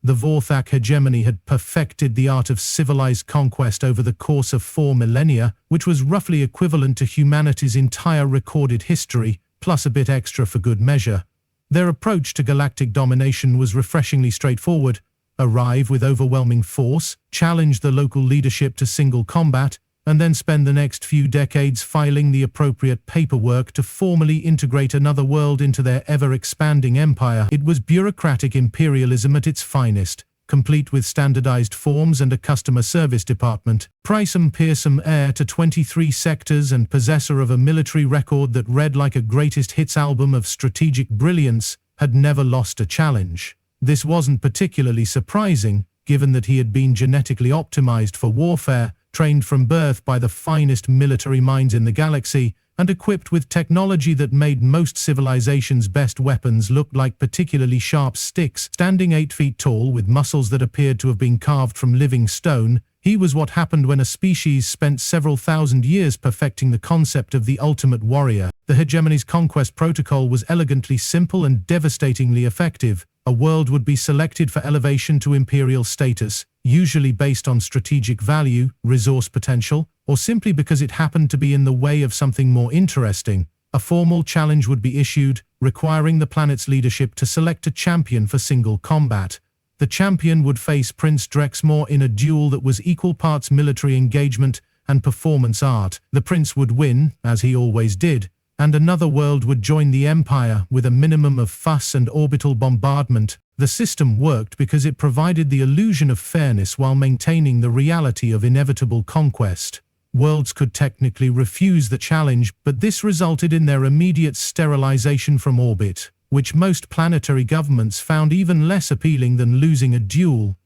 The Vorthak hegemony had perfected the art of civilized conquest over the course of 4 millennia, which was roughly equivalent to humanity's entire recorded history, plus a bit extra for good measure. Their approach to galactic domination was refreshingly straightforward: arrive with overwhelming force, challenge the local leadership to single combat, and then spend the next few decades filing the appropriate paperwork to formally integrate another world into their ever-expanding empire. It was bureaucratic imperialism at its finest, complete with standardized forms and a customer service department. Pearson, heir to 23 sectors and possessor of a military record that read like a greatest hits album of strategic brilliance, had never lost a challenge. This wasn't particularly surprising, given that he had been genetically optimized for warfare, trained from birth by the finest military minds in the galaxy, and equipped with technology that made most civilizations' best weapons look like particularly sharp sticks. Standing 8 feet tall with muscles that appeared to have been carved from living stone, he was what happened when a species spent several thousand years perfecting the concept of the ultimate warrior. The hegemony's conquest protocol was elegantly simple and devastatingly effective. A world would be selected for elevation to imperial status, usually based on strategic value, resource potential, or simply because it happened to be in the way of something more interesting. A formal challenge would be issued, requiring the planet's leadership to select a champion for single combat. The champion would face Prince Draex'mor in a duel that was equal parts military engagement and performance art. The prince would win, as he always did, and another world would join the Empire with a minimum of fuss and orbital bombardment. The system worked because it provided the illusion of fairness while maintaining the reality of inevitable conquest. Worlds could technically refuse the challenge, but this resulted in their immediate sterilization from orbit, which most planetary governments found even less appealing than losing a duel.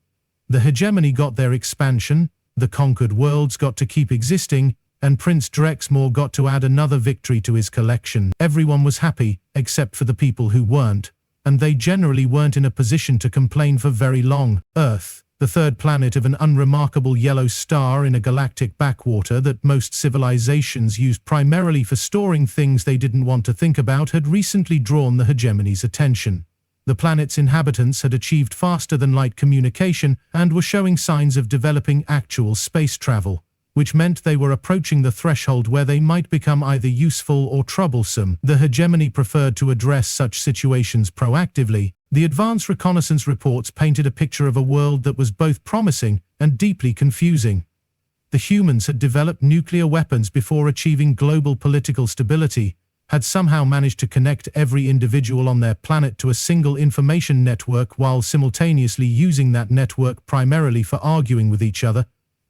The hegemony got their expansion, the conquered worlds got to keep existing, and Prince Draex'mor got to add another victory to his collection. Everyone was happy, except for the people who weren't, and they generally weren't in a position to complain for very long. Earth, the third planet of an unremarkable yellow star in a galactic backwater that most civilizations used primarily for storing things they didn't want to think about, had recently drawn the hegemony's attention. The planet's inhabitants had achieved faster-than-light communication and were showing signs of developing actual space travel, which meant they were approaching the threshold where they might become either useful or troublesome. The hegemony preferred to address such situations proactively. The advance reconnaissance reports painted a picture of a world that was both promising and deeply confusing. The humans had developed nuclear weapons before achieving global political stability, had somehow managed to connect every individual on their planet to a single information network while simultaneously using that network primarily for arguing with each other,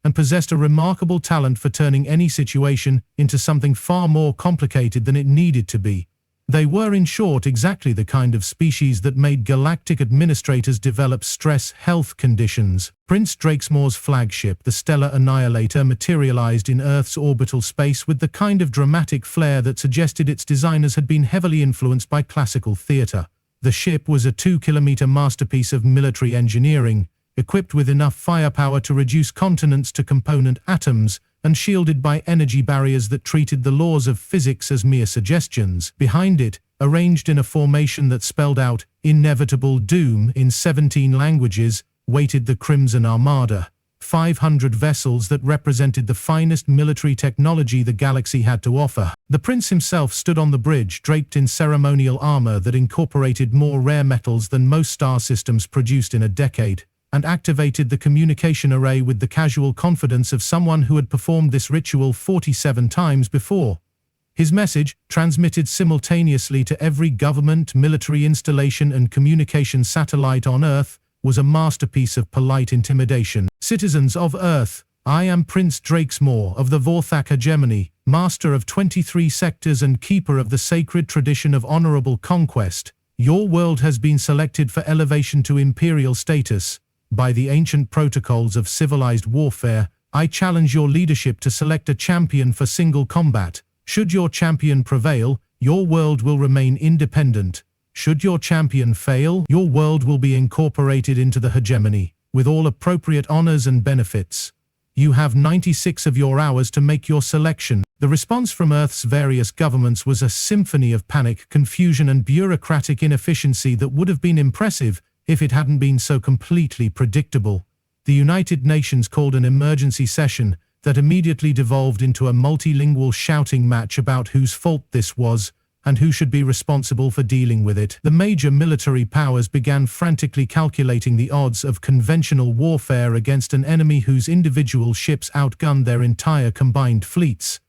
and possessed a remarkable talent for turning any situation into something far more complicated than it needed to be. They were, in short, exactly the kind of species that made galactic administrators develop stress health conditions. Prince Draex'mor's flagship, the Stellar Annihilator, materialized in Earth's orbital space with the kind of dramatic flair that suggested its designers had been heavily influenced by classical theater. The ship was a 2-kilometer masterpiece of military engineering, equipped with enough firepower to reduce continents to component atoms, and shielded by energy barriers that treated the laws of physics as mere suggestions. Behind it, arranged in a formation that spelled out inevitable doom in 17 languages, waited the Crimson Armada, 500 vessels that represented the finest military technology the galaxy had to offer. The prince himself stood on the bridge, draped in ceremonial armor that incorporated more rare metals than most star systems produced in a decade, and activated the communication array with the casual confidence of someone who had performed this ritual 47 times before. His message, transmitted simultaneously to every government, military installation and communication satellite on Earth, was a masterpiece of polite intimidation. Citizens of Earth, I am Prince Draex'mor of the Vorthak hegemony, master of 23 sectors and keeper of the sacred tradition of honorable conquest. Your world has been selected for elevation to imperial status. By the ancient protocols of civilized warfare, I challenge your leadership to select a champion for single combat. Should your champion prevail, your world will remain independent. Should your champion fail, your world will be incorporated into the hegemony, with all appropriate honors and benefits. You have 96 of your hours to make your selection. The response from Earth's various governments was a symphony of panic, confusion, and bureaucratic inefficiency that would have been impressive if it hadn't been so completely predictable. The United Nations called an emergency session that immediately devolved into a multilingual shouting match about whose fault this was and who should be responsible for dealing with it. The major military powers began frantically calculating the odds of conventional warfare against an enemy whose individual ships outgunned their entire combined fleets.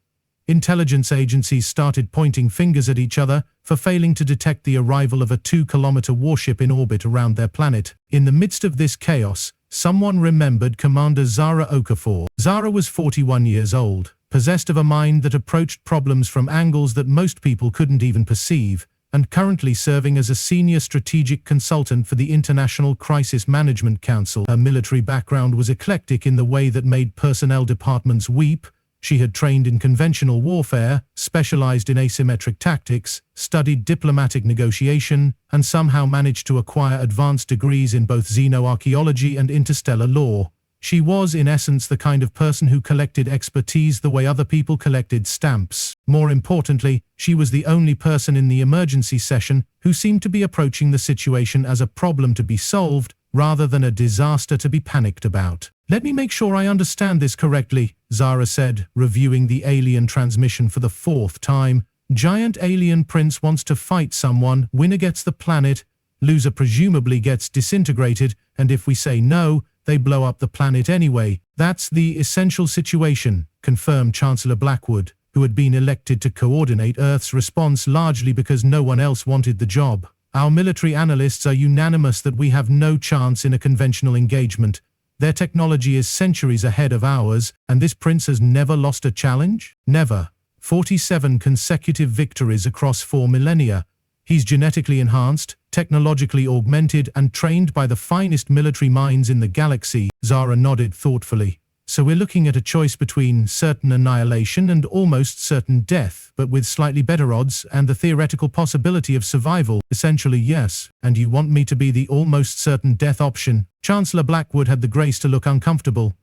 Intelligence agencies started pointing fingers at each other for failing to detect the arrival of a 2-kilometer warship in orbit around their planet. In the midst of this chaos, someone remembered Commander Zara Okafor. Zara was 41 years old, possessed of a mind that approached problems from angles that most people couldn't even perceive, and currently serving as a senior strategic consultant for the International Crisis Management Council. Her military background was eclectic in the way that made personnel departments weep. She had trained in conventional warfare, specialized in asymmetric tactics, studied diplomatic negotiation, and somehow managed to acquire advanced degrees in both xenoarchaeology and interstellar law. She was, in essence, the kind of person who collected expertise the way other people collected stamps. More importantly, she was the only person in the emergency session who seemed to be approaching the situation as a problem to be solved, rather than a disaster to be panicked about. "Let me make sure I understand this correctly," Zara said, reviewing the alien transmission for the 4th time. "Giant alien prince wants to fight someone, winner gets the planet, loser presumably gets disintegrated, and if we say no, they blow up the planet anyway. That's the essential situation," confirmed Chancellor Blackwood, who had been elected to coordinate Earth's response largely because no one else wanted the job. "Our military analysts are unanimous that we have no chance in a conventional engagement. Their technology is centuries ahead of ours, and this prince has never lost a challenge? Never. 47 consecutive victories across 4 millennia. He's genetically enhanced, technologically augmented, and trained by the finest military minds in the galaxy." Zara nodded thoughtfully. "So we're looking at a choice between certain annihilation and almost certain death, but with slightly better odds and the theoretical possibility of survival." "Essentially, yes. And you want me to be the almost certain death option?" Chancellor Blackwood had the grace to look uncomfortable.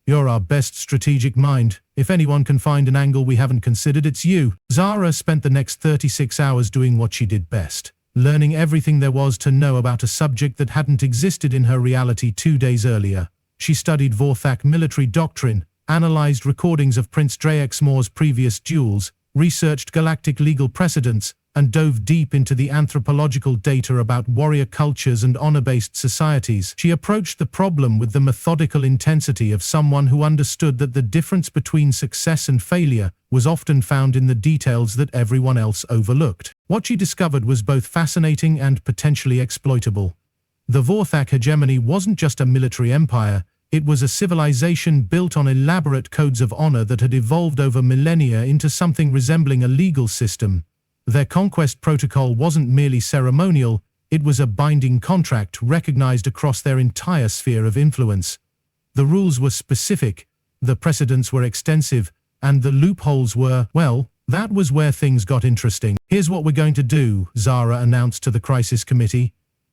"You're our best strategic mind. If anyone can find an angle we haven't considered, it's you." Zara spent the next 36 hours doing what she did best, learning everything there was to know about a subject that hadn't existed in her reality 2 days earlier. She studied Vorthak military doctrine, analyzed recordings of Prince Draex'mor's previous duels, researched galactic legal precedents, and dove deep into the anthropological data about warrior cultures and honor-based societies. She approached the problem with the methodical intensity of someone who understood that the difference between success and failure was often found in the details that everyone else overlooked. What she discovered was both fascinating and potentially exploitable. The Vorthak hegemony wasn't just a military empire, it was a civilization built on elaborate codes of honor that had evolved over millennia into something resembling a legal system. Their Conquest protocol wasn't merely ceremonial, it was a binding contract recognized across their entire sphere of influence. The rules were specific, the precedents were extensive, and the loopholes were, well, that was where things got interesting. "Here's what we're going to do," Zara announced to the Crisis Committee.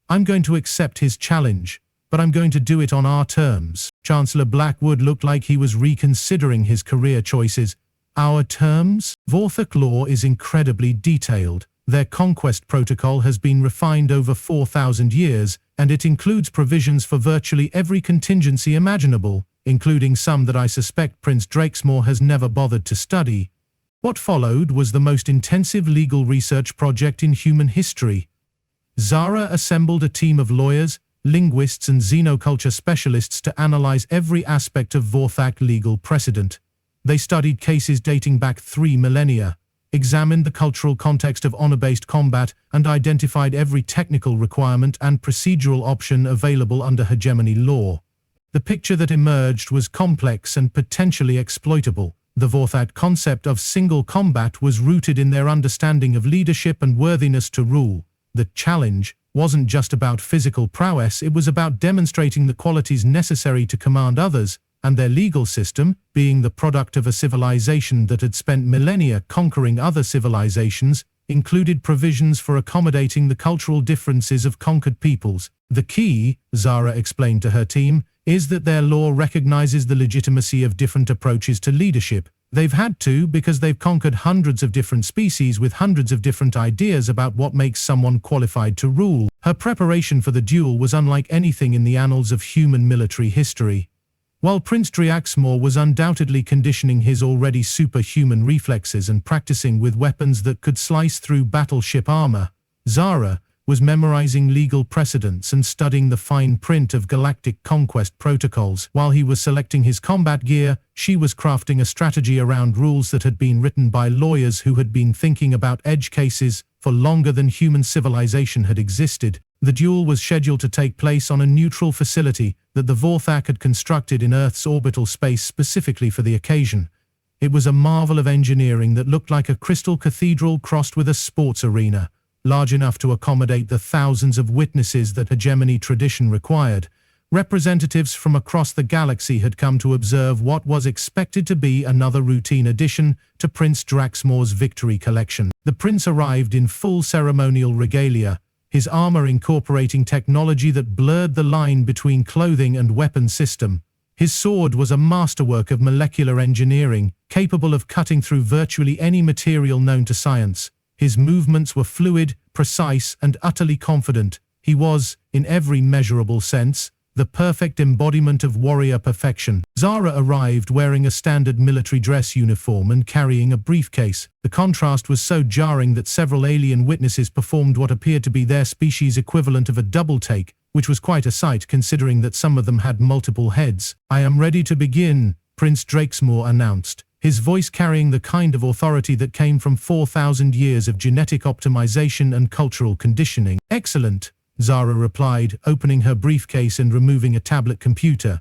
"I'm going to accept his challenge, but I'm going to do it on our terms." Chancellor Blackwood looked like he was reconsidering his career choices. "Our terms?" "Vorthak law is incredibly detailed. Their Conquest protocol has been refined over 4,000 years, and it includes provisions for virtually every contingency imaginable, including some that I suspect Prince Draex'mor has never bothered to study." What followed was the most intensive legal research project in human history. Zara assembled a team of lawyers, linguists, and xenoculture specialists to analyze every aspect of Vorthak legal precedent. They studied cases dating back 3 millennia, examined the cultural context of honor-based combat, and identified every technical requirement and procedural option available under hegemony law. The picture that emerged was complex and potentially exploitable. The Vorthak concept of single combat was rooted in their understanding of leadership and worthiness to rule. The challenge wasn't just about physical prowess, it was about demonstrating the qualities necessary to command others, and their legal system, being the product of a civilization that had spent millennia conquering other civilizations, included provisions for accommodating the cultural differences of conquered peoples. "The key," Zara explained to her team, "is that their law recognizes the legitimacy of different approaches to leadership. They've had to because they've conquered hundreds of different species with hundreds of different ideas about what makes someone qualified to rule. Her preparation for the duel was unlike anything in the annals of human military history. While Prince Draex'mor was undoubtedly conditioning his already superhuman reflexes and practicing with weapons that could slice through battleship armor, Zara was memorizing legal precedents and studying the fine print of Galactic Conquest protocols. While he was selecting his combat gear, she was crafting a strategy around rules that had been written by lawyers who had been thinking about edge cases for longer than human civilization had existed. The duel was scheduled to take place on a neutral facility that the Vorthak had constructed in Earth's orbital space specifically for the occasion. It was a marvel of engineering that looked like a crystal cathedral crossed with a sports arena, large enough to accommodate the thousands of witnesses that hegemony tradition required. Representatives from across the galaxy had come to observe what was expected to be another routine addition to Prince Draex'mor's victory collection. The prince arrived in full ceremonial regalia, his armor incorporating technology that blurred the line between clothing and weapon system. His sword was a masterwork of molecular engineering, capable of cutting through virtually any material known to science. His movements were fluid, precise, and utterly confident. He was, in every measurable sense, the perfect embodiment of warrior perfection. Zara arrived wearing a standard military dress uniform and carrying a briefcase. The contrast was so jarring that several alien witnesses performed what appeared to be their species' equivalent of a double take, which was quite a sight considering that some of them had multiple heads. "I am ready to begin," Prince Draex'mor announced, his voice carrying the kind of authority that came from 4,000 years of genetic optimization and cultural conditioning. "Excellent," Zara replied, opening her briefcase and removing a tablet computer.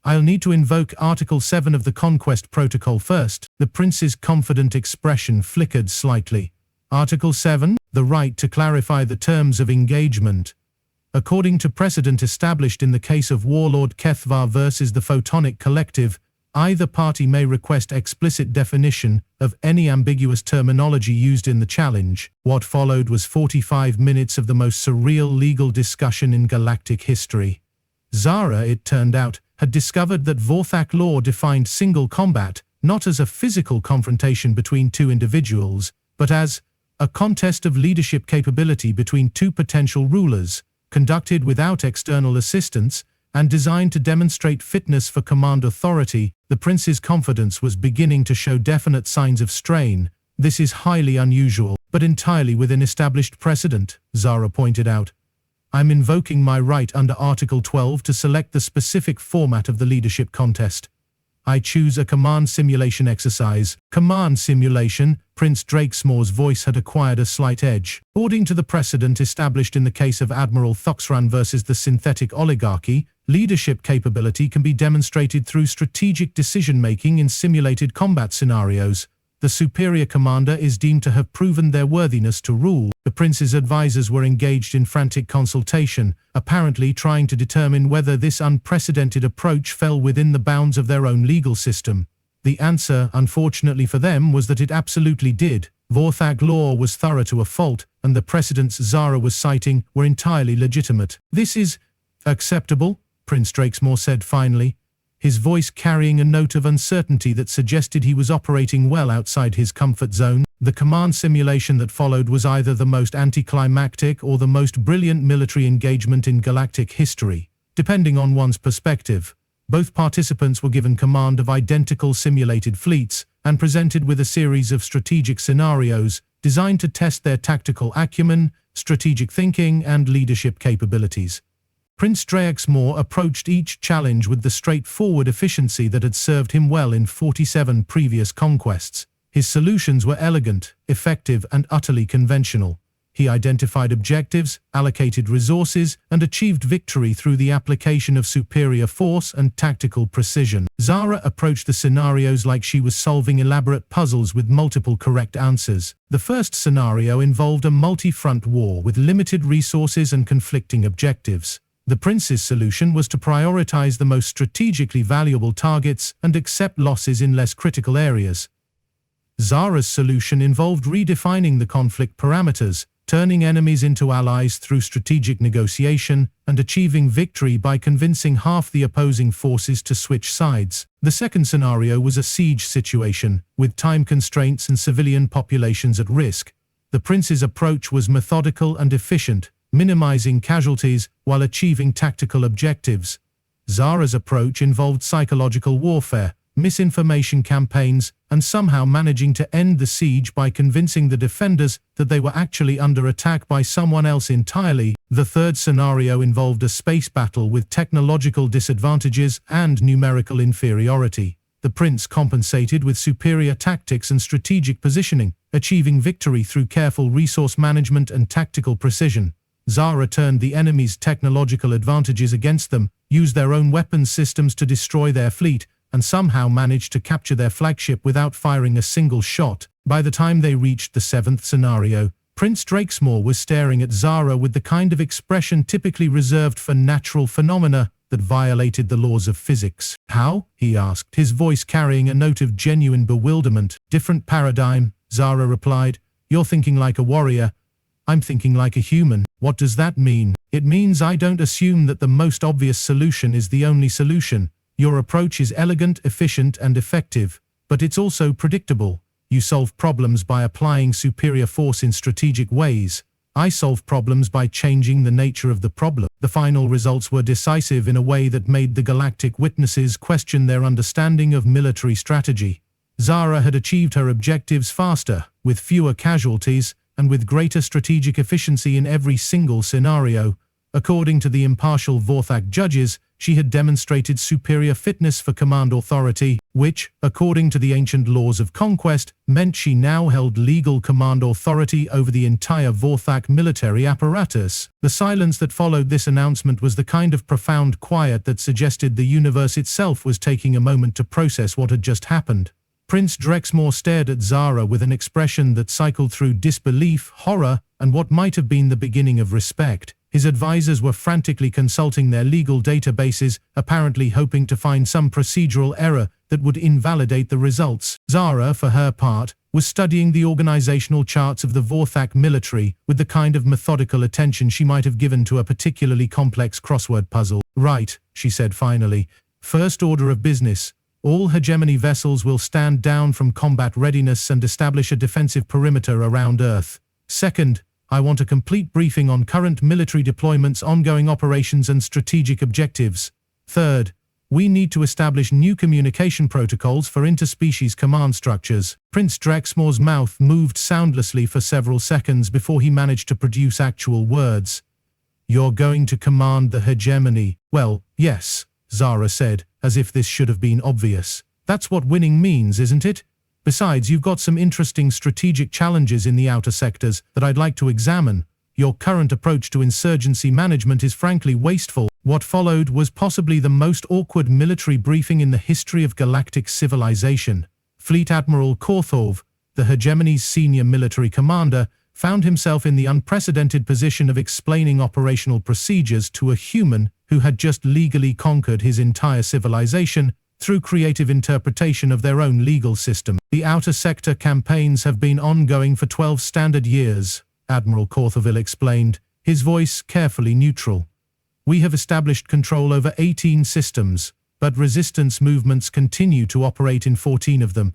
"I'll need to invoke Article 7 of the Conquest Protocol first." The prince's confident expression flickered slightly. "Article 7? The right to clarify the terms of engagement. According to precedent established in the case of Warlord Kethvar versus the Photonic Collective, either party may request explicit definition of any ambiguous terminology used in the challenge." What followed was 45 minutes of the most surreal legal discussion in galactic history. Zara, it turned out, had discovered that Vorthak law defined single combat not as a physical confrontation between two individuals, but as a contest of leadership capability between two potential rulers, conducted without external assistance, and designed to demonstrate fitness for command authority. The prince's confidence was beginning to show definite signs of strain. "This is highly unusual, but entirely within established precedent," Zara pointed out. "I'm invoking my right under Article 12 to select the specific format of the leadership contest. I choose a command simulation exercise." "Command simulation?" Prince Draex'mor's voice had acquired a slight edge. "According to the precedent established in the case of Admiral Thuxran versus the synthetic oligarchy, leadership capability can be demonstrated through strategic decision-making in simulated combat scenarios. The superior commander is deemed to have proven their worthiness to rule." The prince's advisors were engaged in frantic consultation, apparently trying to determine whether this unprecedented approach fell within the bounds of their own legal system. The answer, unfortunately for them, was that it absolutely did. Vorthak law was thorough to a fault, and the precedents Zara was citing were entirely legitimate. "This is acceptable," Prince Draex'mor said finally, his voice carrying a note of uncertainty that suggested he was operating well outside his comfort zone. The command simulation that followed was either the most anticlimactic or the most brilliant military engagement in galactic history, depending on one's perspective. Both participants were given command of identical simulated fleets and presented with a series of strategic scenarios designed to test their tactical acumen, strategic thinking, and leadership capabilities. Prince Draex'mor approached each challenge with the straightforward efficiency that had served him well in 47 previous conquests. His solutions were elegant, effective, and utterly conventional. He identified objectives, allocated resources, and achieved victory through the application of superior force and tactical precision. Zara approached the scenarios like she was solving elaborate puzzles with multiple correct answers. The first scenario involved a multi-front war with limited resources and conflicting objectives. The prince's solution was to prioritize the most strategically valuable targets and accept losses in less critical areas. Zara's solution involved redefining the conflict parameters, turning enemies into allies through strategic negotiation, and achieving victory by convincing half the opposing forces to switch sides. The second scenario was a siege situation, with time constraints and civilian populations at risk. The prince's approach was methodical and efficient, minimizing casualties while achieving tactical objectives. Zara's approach involved psychological warfare, misinformation campaigns, and somehow managing to end the siege by convincing the defenders that they were actually under attack by someone else entirely. The third scenario involved a space battle with technological disadvantages and numerical inferiority. The prince compensated with superior tactics and strategic positioning, achieving victory through careful resource management and tactical precision. Zara turned the enemy's technological advantages against them, used their own weapons systems to destroy their fleet, and somehow managed to capture their flagship without firing a single shot. By the time they reached the seventh scenario, Prince Draex'mor was staring at Zara with the kind of expression typically reserved for natural phenomena that violated the laws of physics. "How?" he asked, his voice carrying a note of genuine bewilderment. "Different paradigm," Zara replied. "You're thinking like a warrior. I'm thinking like a human." "What does that mean?" "It means I don't assume that the most obvious solution is the only solution. Your approach is elegant, efficient, and effective, but it's also predictable. You solve problems by applying superior force in strategic ways. I solve problems by changing the nature of the problem." The final results were decisive in a way that made the galactic witnesses question their understanding of military strategy. Zara had achieved her objectives faster, with fewer casualties, and with greater strategic efficiency in every single scenario. According to the impartial Vorthak judges, she had demonstrated superior fitness for command authority, which, according to the ancient laws of Conquest, meant she now held legal command authority over the entire Vorthak military apparatus. The silence that followed this announcement was the kind of profound quiet that suggested the universe itself was taking a moment to process what had just happened. Prince Draex'mor stared at Zara with an expression that cycled through disbelief, horror, and what might have been the beginning of respect. His advisors were frantically consulting their legal databases, apparently hoping to find some procedural error that would invalidate the results. Zara, for her part, was studying the organizational charts of the Vorthak military with the kind of methodical attention she might have given to a particularly complex crossword puzzle. "Right," she said finally. "First order of business. All hegemony vessels will stand down from combat readiness and establish a defensive perimeter around Earth. Second, I want a complete briefing on current military deployments, ongoing operations, and strategic objectives. Third, we need to establish new communication protocols for interspecies command structures." Prince Draex'mor's mouth moved soundlessly for several seconds before he managed to produce actual words. "You're going to command the hegemony?" "Well, yes," Zara said, as if this should have been obvious. "That's what winning means, isn't it? Besides, you've got some interesting strategic challenges in the outer sectors that I'd like to examine. Your current approach to insurgency management is frankly wasteful." What followed was possibly the most awkward military briefing in the history of galactic civilization. Fleet Admiral Korthov, the hegemony's senior military commander, found himself in the unprecedented position of explaining operational procedures to a human who had just legally conquered his entire civilization through creative interpretation of their own legal system. "The outer sector campaigns have been ongoing for 12 standard years," Admiral Korthov explained, his voice carefully neutral. "We have established control over 18 systems, but resistance movements continue to operate in 14 of them.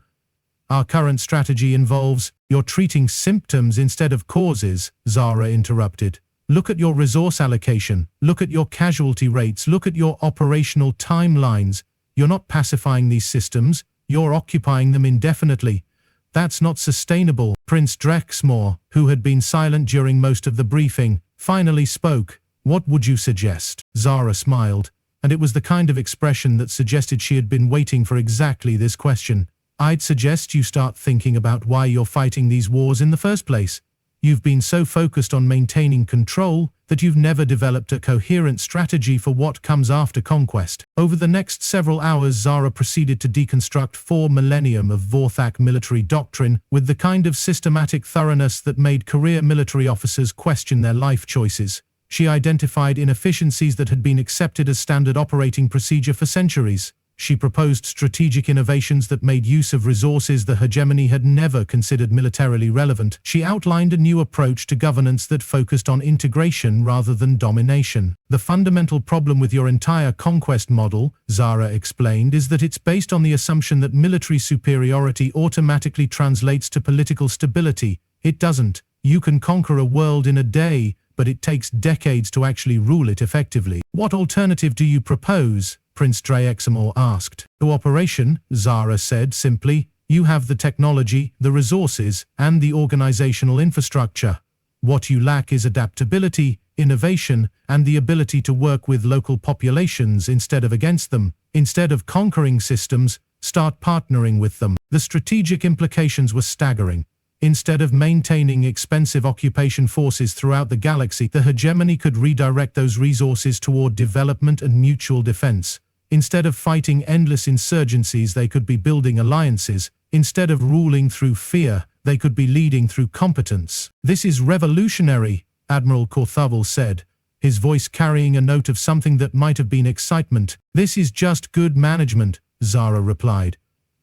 Our current strategy involves—" "You're treating symptoms instead of causes," Zara interrupted. "Look at your resource allocation, look at your casualty rates, look at your operational timelines. You're not pacifying these systems, you're occupying them indefinitely. That's not sustainable." Prince Draex'mor, who had been silent during most of the briefing, finally spoke. "What would you suggest?" Zara smiled, and it was the kind of expression that suggested she had been waiting for exactly this question. "I'd suggest you start thinking about why you're fighting these wars in the first place. You've been so focused on maintaining control that you've never developed a coherent strategy for what comes after conquest." Over the next several hours, Zara proceeded to deconstruct 4 millennia of Vorthak military doctrine with the kind of systematic thoroughness that made career military officers question their life choices. She identified inefficiencies that had been accepted as standard operating procedure for centuries. She proposed strategic innovations that made use of resources the hegemony had never considered militarily relevant. She outlined a new approach to governance that focused on integration rather than domination. "The fundamental problem with your entire conquest model," Zara explained, "is that it's based on the assumption that military superiority automatically translates to political stability. It doesn't. You can conquer a world in a day, but it takes decades to actually rule it effectively. What alternative do you propose? Prince Draex'mor asked. Cooperation, Zara said simply. You have the technology, the resources, and the organizational infrastructure. What you lack is adaptability, innovation, and the ability to work with local populations instead of against them. Instead of conquering systems, start partnering with them. The strategic implications were staggering. Instead of maintaining expensive occupation forces throughout the galaxy, the hegemony could redirect those resources toward development and mutual defense. Instead of fighting endless insurgencies, they could be building alliances. Instead of ruling through fear, they could be leading through competence. This is revolutionary, Admiral Korthovel said, his voice carrying a note of something that might have been excitement. This is just good management, Zara replied.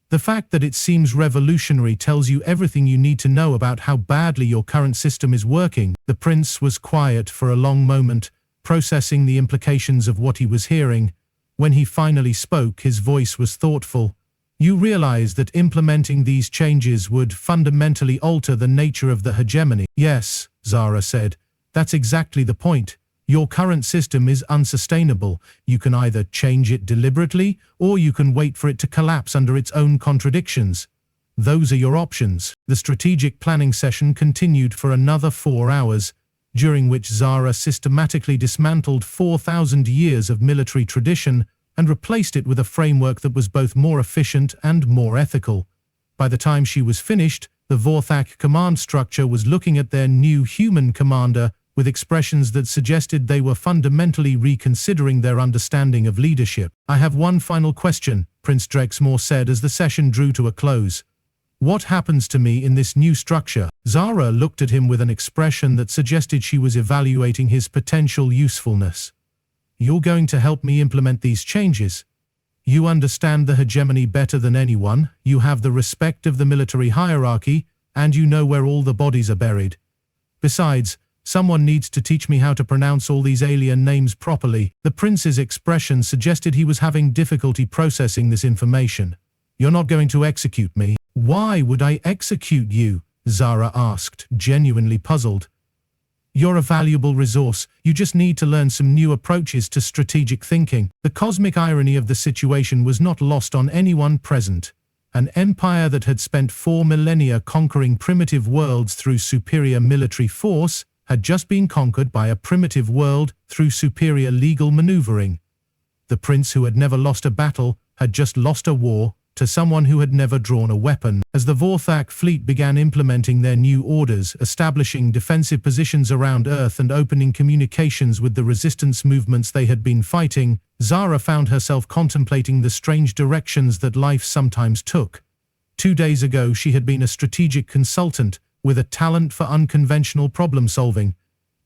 The fact that it seems revolutionary tells you everything you need to know about how badly your current system is working. The prince was quiet for a long moment, processing the implications of what he was hearing. When he finally spoke, his voice was thoughtful. You realize that implementing these changes would fundamentally alter the nature of the hegemony. Yes, Zara said. That's exactly the point. Your current system is unsustainable. You can either change it deliberately, or you can wait for it to collapse under its own contradictions. Those are your options. The strategic planning session continued for another 4 hours, during which Zara systematically dismantled 4,000 years of military tradition and replaced it with a framework that was both more efficient and more ethical. By the time she was finished, the Vorthak command structure was looking at their new human commander with expressions that suggested they were fundamentally reconsidering their understanding of leadership. I have one final question, Prince Draex'mor said as the session drew to a close. What happens to me in this new structure? Zara looked at him with an expression that suggested she was evaluating his potential usefulness. You're going to help me implement these changes. You understand the hegemony better than anyone, you have the respect of the military hierarchy, and you know where all the bodies are buried. Besides, someone needs to teach me how to pronounce all these alien names properly. The prince's expression suggested he was having difficulty processing this information. You're not going to execute me. Why would I execute you? Zara asked, genuinely puzzled. You're a valuable resource. You just need to learn some new approaches to strategic thinking. The cosmic irony of the situation was not lost on anyone present. An empire that had spent 4 millennia conquering primitive worlds through superior military force had just been conquered by a primitive world through superior legal maneuvering. The prince who had never lost a battle had just lost a war to someone who had never drawn a weapon. As the Vorthak fleet began implementing their new orders, establishing defensive positions around Earth and opening communications with the resistance movements they had been fighting, Zara found herself contemplating the strange directions that life sometimes took. 2 days ago, she had been a strategic consultant with a talent for unconventional problem-solving.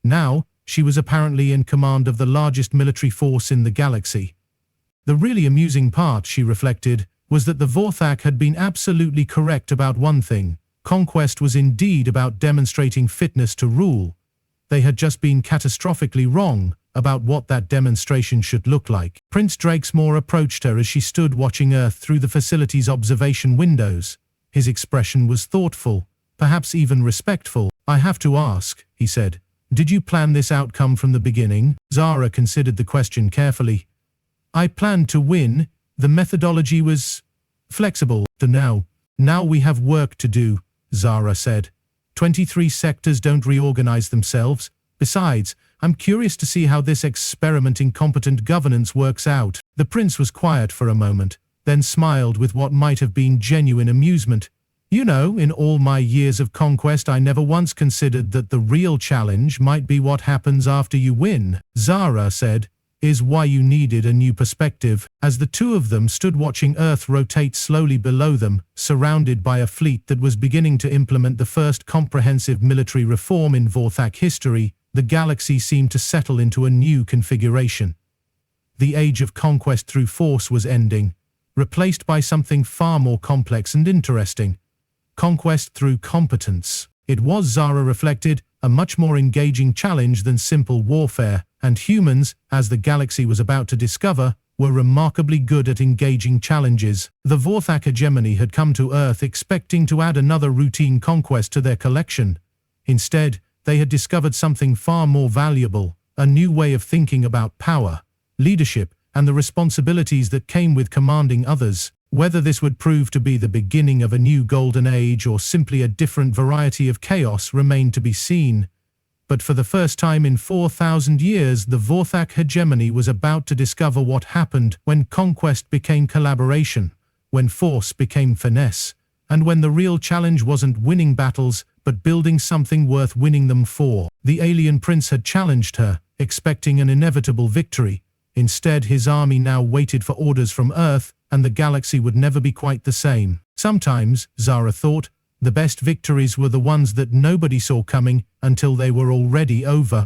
Now, she was apparently in command of the largest military force in the galaxy. The really amusing part, she reflected, was that the Vorthak had been absolutely correct about one thing. Conquest was indeed about demonstrating fitness to rule. They had just been catastrophically wrong about what that demonstration should look like. Prince Draex'mor approached her as she stood watching Earth through the facility's observation windows. His expression was thoughtful, perhaps even respectful. I have to ask, he said, did you plan this outcome from the beginning? Zara considered the question carefully. I planned to win. The methodology was flexible. Now we have work to do, Zara said. 23 sectors don't reorganize themselves. Besides, I'm curious to see how this experiment in competent governance works out. The prince was quiet for a moment, then smiled with what might have been genuine amusement. You know, in all my years of conquest, I never once considered that the real challenge might be what happens after you win. Zara said, is why you needed a new perspective. As the two of them stood watching Earth rotate slowly below them, surrounded by a fleet that was beginning to implement the first comprehensive military reform in Vorthak history, the galaxy seemed to settle into a new configuration. The age of conquest through force was ending, replaced by something far more complex and interesting. Conquest through competence. It was, Zara reflected, a much more engaging challenge than simple warfare, and humans, as the galaxy was about to discover, were remarkably good at engaging challenges. The Vorthak hegemony had come to Earth expecting to add another routine conquest to their collection. Instead, they had discovered something far more valuable, a new way of thinking about power, leadership, and the responsibilities that came with commanding others. Whether this would prove to be the beginning of a new golden age or simply a different variety of chaos remained to be seen. But for the first time in 4,000 years, the Vorthak hegemony was about to discover what happened when conquest became collaboration, when force became finesse, and when the real challenge wasn't winning battles, but building something worth winning them for. The alien prince had challenged her, expecting an inevitable victory. Instead, his army now waited for orders from Earth, and the galaxy would never be quite the same. Sometimes, Zara thought, the best victories were the ones that nobody saw coming until they were already over.